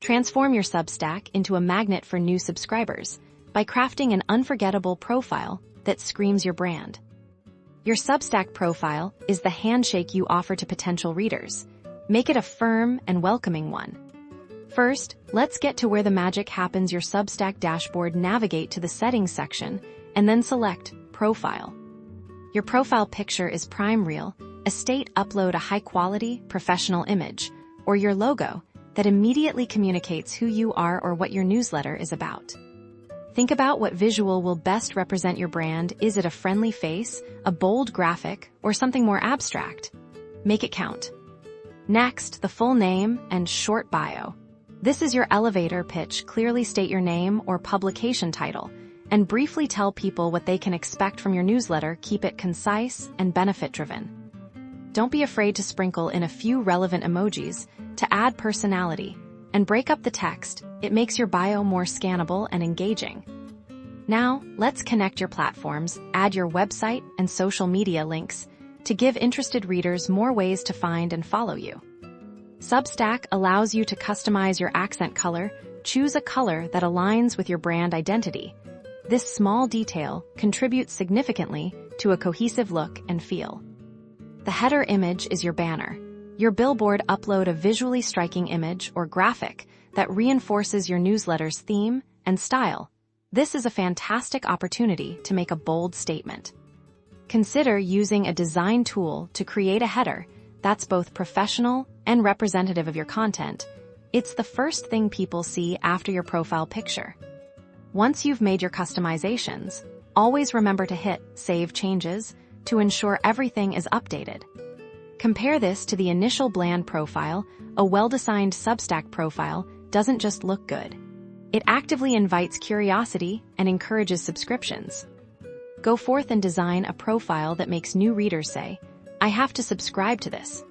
Transform your Substack into a magnet for new subscribers by crafting an unforgettable profile that screams your brand. Your Substack profile is the handshake you offer to potential readers. Make it a firm and welcoming one. First, let's get to where the magic happens. Your Substack dashboard. Navigate to the Settings section and then select Profile. Your profile picture is prime real estate. Upload a high-quality, professional image or your logo that immediately communicates who you are or what your newsletter is about. Think about what visual will best represent your brand. Is it a friendly face, a bold graphic, or something more abstract? Make it count. Next, the full name and short bio. This is your elevator pitch. Clearly state your name or publication title and briefly tell people what they can expect from your newsletter. Keep it concise and benefit-driven. Don't be afraid to sprinkle in a few relevant emojis to add personality and break up the text. It makes your bio more scannable and engaging. Now, let's connect your platforms. Add your website and social media links to give interested readers more ways to find and follow you. Substack allows you to customize your accent color. Choose a color that aligns with your brand identity. This small detail contributes significantly to a cohesive look and feel. The header image is your banner. Your billboard. Upload a visually striking image or graphic that reinforces your newsletter's theme and style. This is a fantastic opportunity to make a bold statement. Consider using a design tool to create a header that's both professional and representative of your content. It's the first thing people see after your profile picture. Once you've made your customizations, always remember to hit Save Changes to ensure everything is updated. Compare this to the initial bland profile. A well-designed Substack profile doesn't just look good. It actively invites curiosity and encourages subscriptions. Go forth and design a profile that makes new readers say, "I have to subscribe to this."